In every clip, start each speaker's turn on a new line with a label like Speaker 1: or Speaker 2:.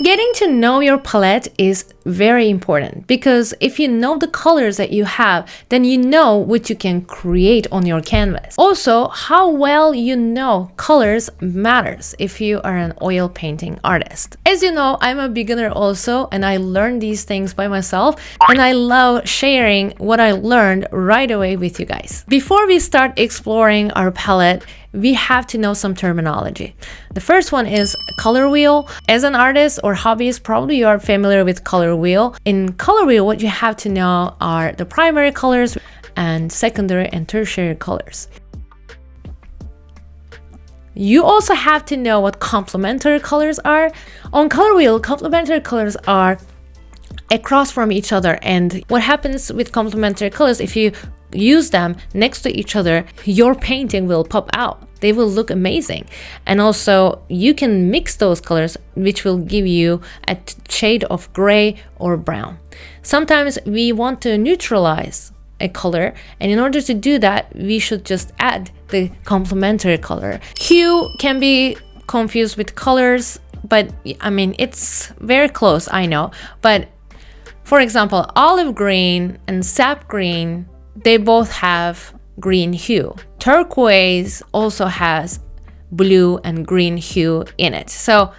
Speaker 1: Getting to know your palette is very important because if you know the colors that you have, then you know what you can create on your canvas. Also, how well you know colors matters if you are an oil painting artist. As you know, I'm a beginner also, and I learned these things by myself, and I love sharing what I learned right away with you guys. Before we start exploring our palette, we have to know some terminology. The first one is color wheel. As an artist or hobbyist, probably you are familiar with color wheel. In color wheel, what you have to know are the primary colors and secondary and tertiary colors. You also have to know what complementary colors are. On color wheel, complementary colors are across from each other, and what happens with complementary colors, if you use them next to each other, your painting will pop out. They will look amazing. And also you can mix those colors, which will give you a shade of gray or brown. Sometimes we want to neutralize a color, and in order to do that, we should just add the complementary color. Hue can be confused with colors, but I mean, it's very close, I know. But for example, olive green and sap green, they both have green hue. Turquoise also has blue and green hue in it. So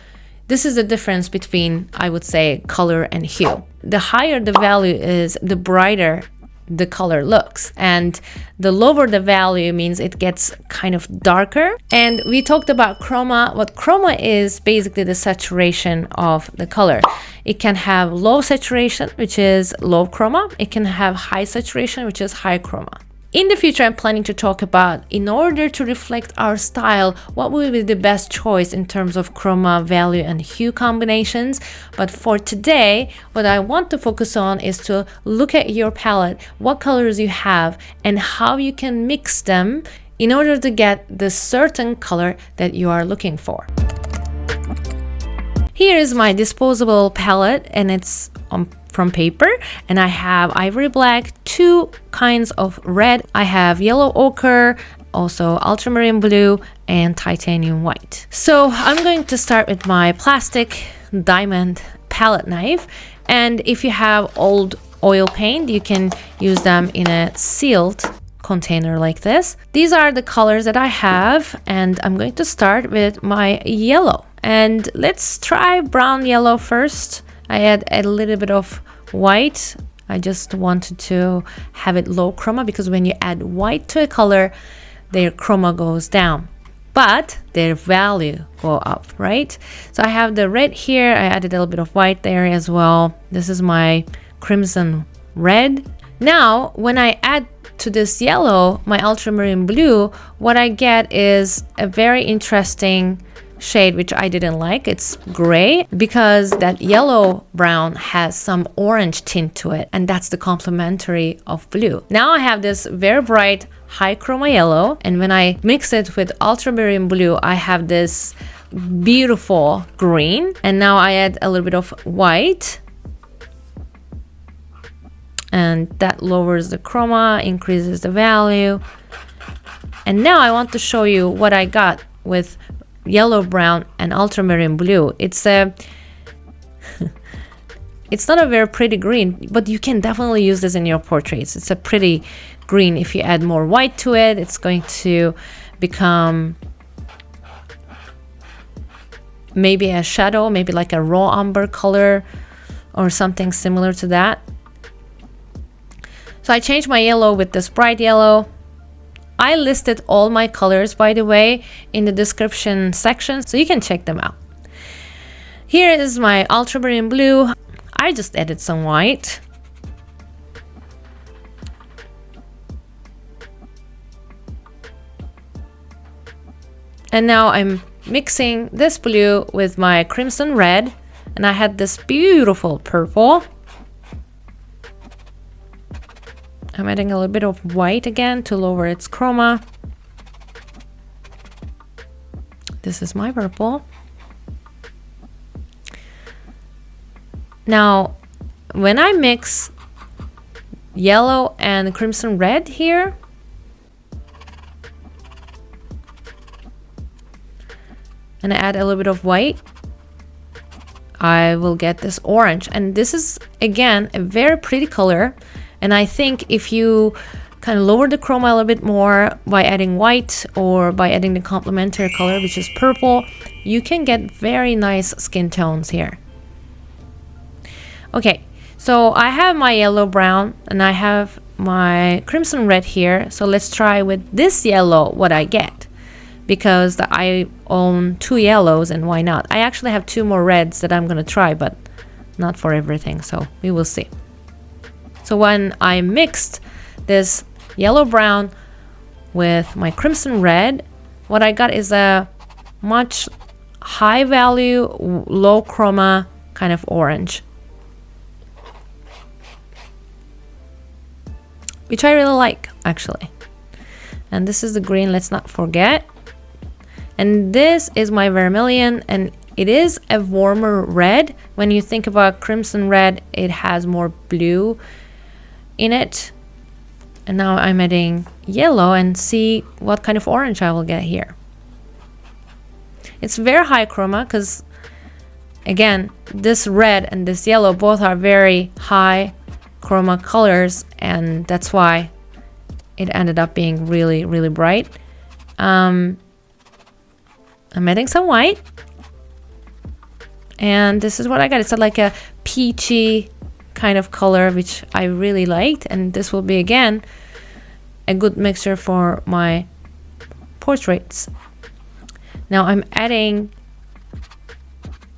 Speaker 1: this is the difference between, I would say, color and hue. The higher the value is, the brighter the color looks, and the lower the value means it gets kind of darker. And we talked about chroma. What chroma is basically the saturation of the color. It can have low saturation, which is low chroma. It can have high saturation, which is high chroma. In the future, I'm planning to talk about, in order to reflect our style, what will be the best choice in terms of chroma, value, and hue combinations. But for today, what I want to focus on is to look at your palette, what colors you have, and how you can mix them in order to get the certain color that you are looking for. Here is my disposable palette, and it's from paper, and I have Ivory Black, two kinds of red. I have yellow ochre, also ultramarine blue, and titanium white. So I'm going to start with my plastic diamond palette knife, and if you have old oil paint, you can use them in a sealed container like this. These are the colors that I have, and I'm going to start with my yellow. And let's try brown yellow first. I add a little bit of white. I just wanted to have it low chroma, because when you add white to a color, their chroma goes down, but their value go up, right? So I have the red here. I added a little bit of white there as well. This is my crimson red. Now, when I add to this yellow, my ultramarine blue, what I get is a very interesting shade, which I didn't like. It's gray, because that yellow brown has some orange tint to it, and that's the complementary of blue. Now I have this very bright high chroma yellow, and when I mix it with ultramarine blue, I have this beautiful green. And now I add a little bit of white, and that lowers the chroma, increases the value. And now I want to show you what I got with yellow, brown, and ultramarine blue. It's a it's not a very pretty green, but you can definitely use this in your portraits. It's a pretty green. If you add more white to it, it's going to become maybe a shadow, maybe like a raw umber color or something similar to that. So I changed my yellow with this bright yellow. I listed all my colors, by the way, in the description section, so you can check them out. Here is my ultramarine blue. I just added some white. And now I'm mixing this blue with my crimson red, and I had this beautiful purple. I'm adding a little bit of white again to lower its chroma. This is my purple. Now, when I mix yellow and crimson red here, and I add a little bit of white, I will get this orange. And this is, again, a very pretty color. And I think if you kind of lower the chroma a little bit more by adding white or by adding the complementary color, which is purple, you can get very nice skin tones here. Okay, so I have my yellow brown and I have my crimson red here. So let's try with this yellow what I get, because I own 2 yellows, and why not? I actually have 2 more reds that I'm gonna try, but not for everything, so we will see. So when I mixed this yellow brown with my crimson red, what I got is a much high value, low chroma kind of orange, which I really like actually. And this is the green, let's not forget. And this is my vermilion, and it is a warmer red. When you think about crimson red, it has more blue in it. And now I'm adding yellow and see what kind of orange I will get here. It's very high chroma because, again, this red and this yellow both are very high chroma colors, and that's why it ended up being really, really bright. I'm adding some white, and this is what I got. It's like a peachy kind of color, which I really liked, and this will be, again, a good mixture for my portraits. Now I'm adding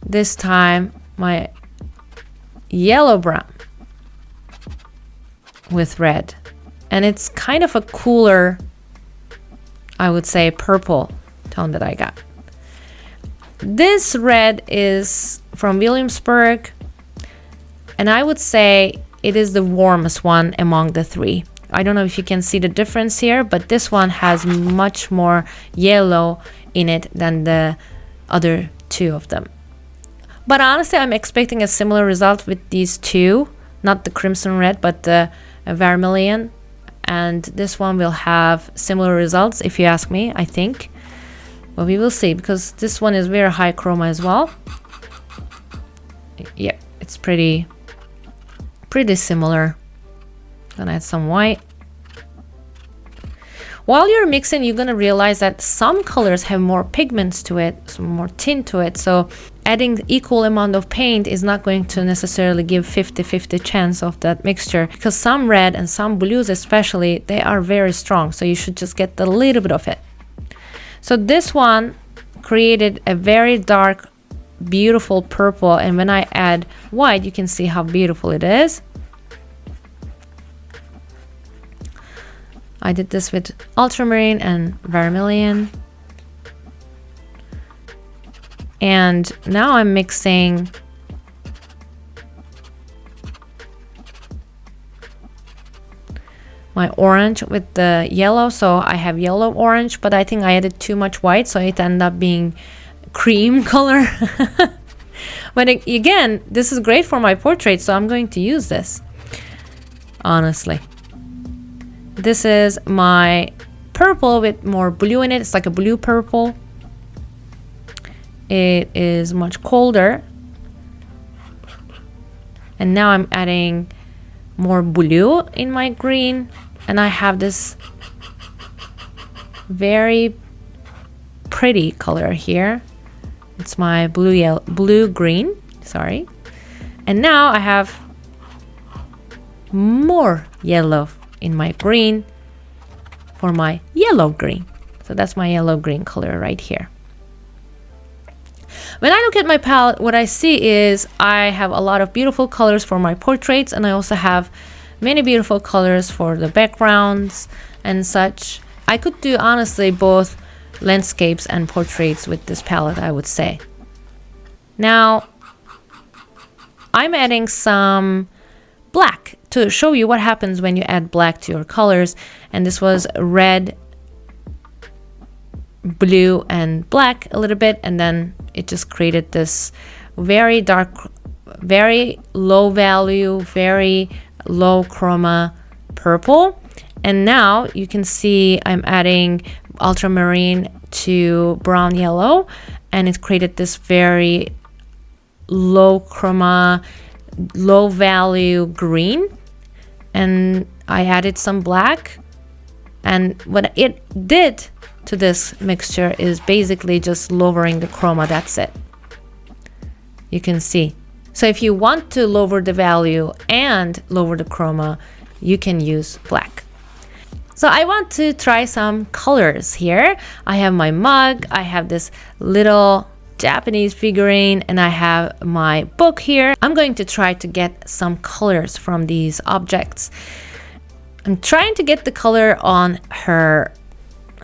Speaker 1: this time my yellow brown with red, and it's kind of a cooler, I would say, purple tone that I got. This red is from Williamsburg, and I would say it is the warmest one among the 3. I don't know if you can see the difference here, but this one has much more yellow in it than the other 2 of them. But honestly, I'm expecting a similar result with these 2, not the crimson red, but the vermilion. And this one will have similar results, if you ask me, I think. But we will see, because this one is very high chroma as well. Yeah, it's pretty similar. Gonna add some white. While you're mixing, you're gonna realize that some colors have more pigments to it, some more tint to it. So adding equal amount of paint is not going to necessarily give 50-50 chance of that mixture, because some red and some blues especially, they are very strong. So you should just get a little bit of it. So this one created a very dark, beautiful purple, and when I add white, you can see how beautiful it is. I did this with ultramarine and vermilion. And now I'm mixing my orange with the yellow. So I have yellow orange, but I think I added too much white, so it ended up being cream color. But again, this is great for my portrait, so I'm going to use this, honestly. This is my purple with more blue in it. It's like a blue purple. It is much colder. And now I'm adding more blue in my green, and I have this very pretty color here. It's my blue green, sorry. And now I have more yellow in my green for my yellow green. So that's my yellow green color right here. When I look at my palette, what I see is I have a lot of beautiful colors for my portraits, and I also have many beautiful colors for the backgrounds and such. I could do, honestly, both landscapes and portraits with this palette, I would say. Now, I'm adding some black to show you what happens when you add black to your colors. And this was red, blue, and black a little bit, and then it just created this very dark, very low value, very low chroma purple. And now you can see I'm adding ultramarine to brown yellow, and it created this very low chroma, low value green, and I added some black. And what it did to this mixture is basically just lowering the chroma. That's it. You can see. So if you want to lower the value and lower the chroma, you can use black. So I want to try some colors here. I have my mug, I have this little Japanese figurine, and I have my book here. I'm going to try to get some colors from these objects. I'm trying to get the color on her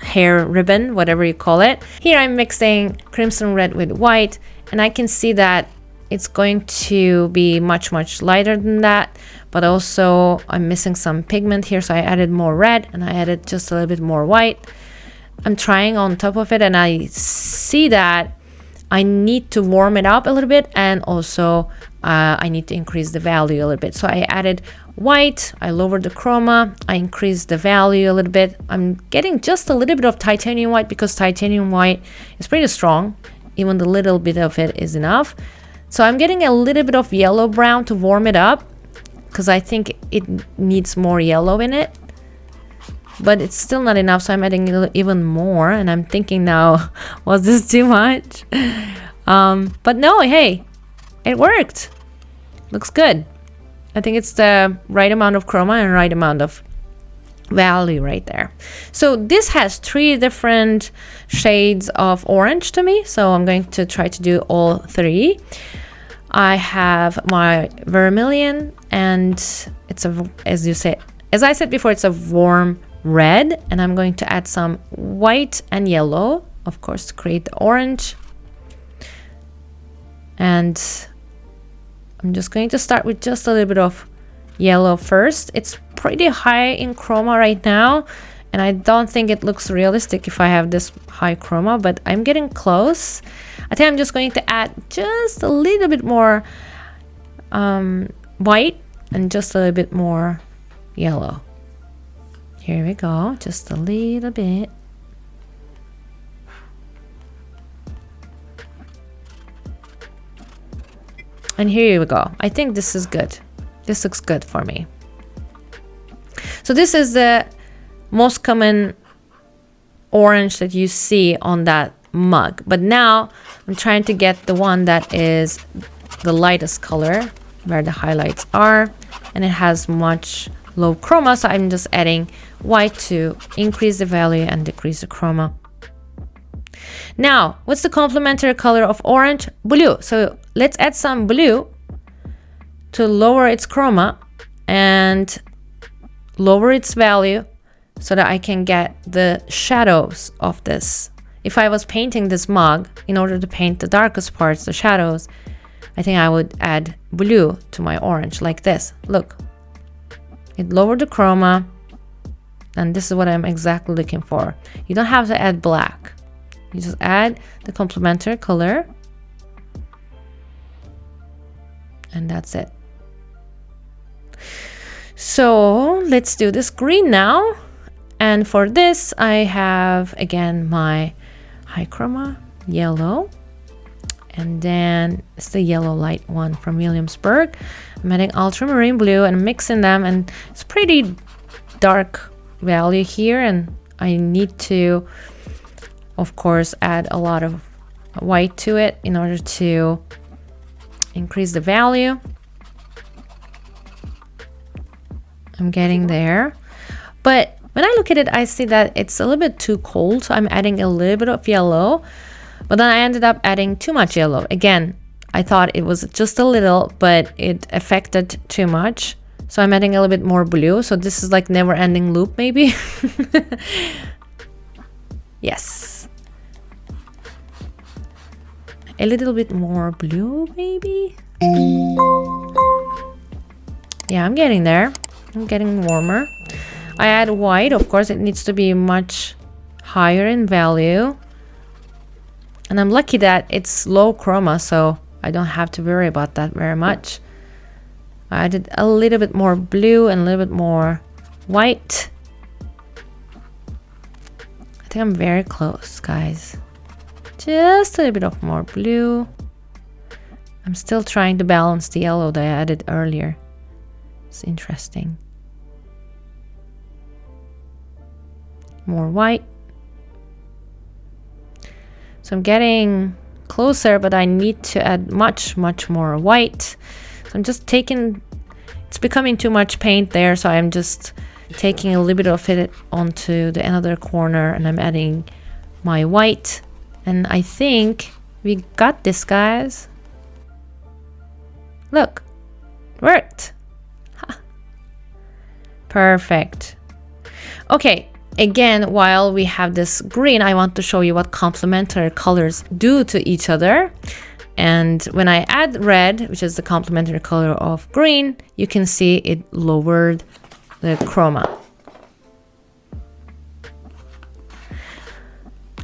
Speaker 1: hair ribbon, whatever you call it. Here I'm mixing crimson red with white, and I can see that it's going to be much lighter than that, but also I'm missing some pigment here, so I added more red and I added just a little bit more white. I'm trying on top of it, and I see that I need to warm it up a little bit, and also I need to increase the value a little bit. So I added white, I lowered the chroma, I increased the value a little bit. I'm getting just a little bit of titanium white because titanium white is pretty strong. Even the little bit of it is enough. So I'm getting a little bit of yellow brown to warm it up because I think it needs more yellow in it. But it's still not enough, so I'm adding even more, and I'm thinking now, was this too much? But no, hey, it worked. Looks good. I think it's the right amount of chroma and right amount of value right there. So this has 3 different shades of orange to me, so I'm going to try to do all 3. I have my vermilion, and it's a, as I said before, it's a warm red, and I'm going to add some white and yellow, of course, to create the orange. And I'm just going to start with just a little bit of yellow first. It's pretty high in chroma right now, and I don't think it looks realistic if I have this high chroma, but I'm getting close. I think I'm just going to add just a little bit more white and just a little bit more yellow. Here we go, just a little bit. And here we go. I think this is good. This looks good for me. So this is the most common orange that you see on that mug. But now I'm trying to get the one that is the lightest color, where the highlights are, and it has much low chroma, so I'm just adding white to increase the value and decrease the chroma. Now, what's the complementary color of orange? Blue. So let's add some blue to lower its chroma and lower its value so that I can get the shadows of this. If I was painting this mug, in order to paint the darkest parts, the shadows, I think I would add blue to my orange like this. Look, it lowered the chroma, and this is what I'm exactly looking for. You don't have to add black. You just add the complementary color, and that's it. So let's do this green now. And for this, I have again my high chroma yellow, and then it's the yellow light one from Williamsburg. I'm adding ultramarine blue and mixing them, and it's pretty dark value here, and I need to, of course, add a lot of white to it in order to increase the value. I'm getting there, but when I look at it, I see that it's a little bit too cold, so I'm adding a little bit of yellow, but then I ended up adding too much yellow. Again, I thought it was just a little, but it affected too much, so I'm adding a little bit more blue. So this is like never-ending loop, maybe. Yes, a little bit more blue, maybe. Yeah, I'm getting there. I'm getting warmer. I add white. Of course, it needs to be much higher in value. And I'm lucky that it's low chroma, so I don't have to worry about that very much. I added a little bit more blue and a little bit more white. I think I'm very close, guys. Just a little bit of more blue. I'm still trying to balance the yellow that I added earlier. It's interesting. More white. So I'm getting closer, but I need to add much more white. So I'm just taking, it's becoming too much paint there, so I'm just taking a little bit of it onto the another corner, and I'm adding my white. And I think we got this, guys. Look, worked. Ha. Perfect. Okay, again, while we have this green, I want to show you what complementary colors do to each other. And when I add red, which is the complementary color of green, you can see it lowered the chroma.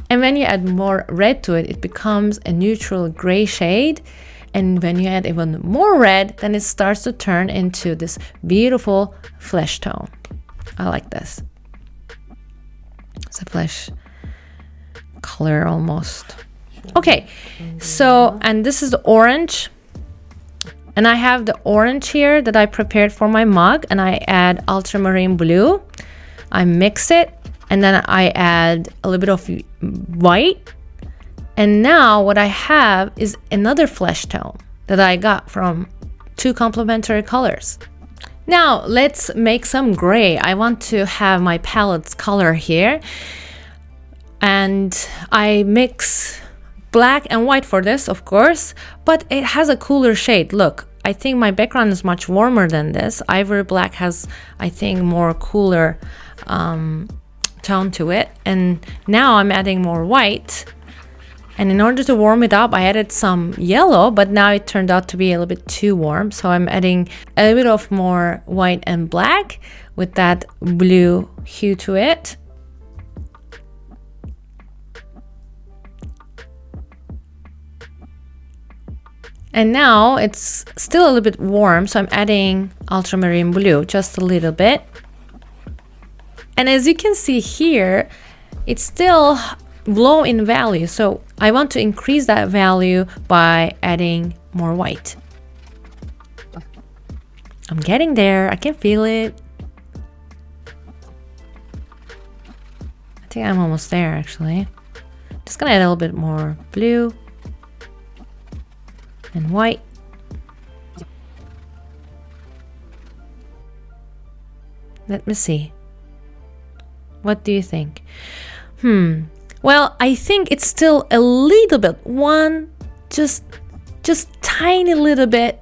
Speaker 1: And when you add more red to it, it becomes a neutral gray shade. And when you add even more red, then it starts to turn into this beautiful flesh tone. I like this. It's a flesh color almost. Okay, so, and this is the orange. And I have the orange here that I prepared for my mug, and I add ultramarine blue. I mix it, and then I add a little bit of white. And now what I have is another flesh tone that I got from two complementary colors. Now let's make some gray. I want to have my palette's color here. And I mix black and white for this, of course, but it has a cooler shade. Look, I think my background is much warmer than this. Ivory Black has, I think, more cooler tone to it. And now I'm adding more white. And in order to warm it up, I added some yellow, but now it turned out to be a little bit too warm. So I'm adding a bit of more white and black with that blue hue to it. And now it's still a little bit warm, so I'm adding ultramarine blue, just a little bit. And as you can see here, it's still low in value, so I want to increase that value by adding more white. I'm getting there, I can feel it. I think I'm almost there actually. Just gonna add a little bit more blue and white. Let me see. What do you think? Well, I think it's still a little bit, just tiny little bit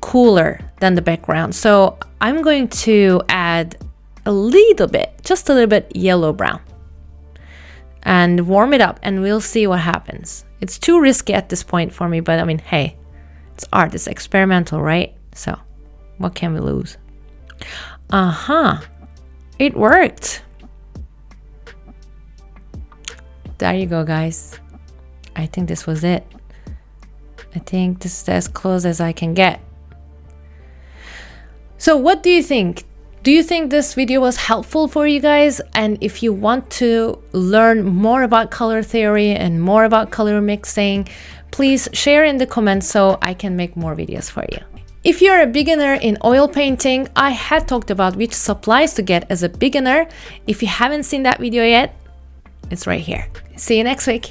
Speaker 1: cooler than the background. So I'm going to add a little bit, just a little bit yellow brown and warm it up, and we'll see what happens. It's too risky at this point for me, but I mean, hey, it's art, it's experimental, right? So what can we lose? It worked. There you go, guys. I think this was it. I think this is as close as I can get. So what do you think? Do you think this video was helpful for you guys? And if you want to learn more about color theory and more about color mixing, please share in the comments so I can make more videos for you. If you're a beginner in oil painting, I had talked about which supplies to get as a beginner. If you haven't seen that video yet, it's right here. See you next week.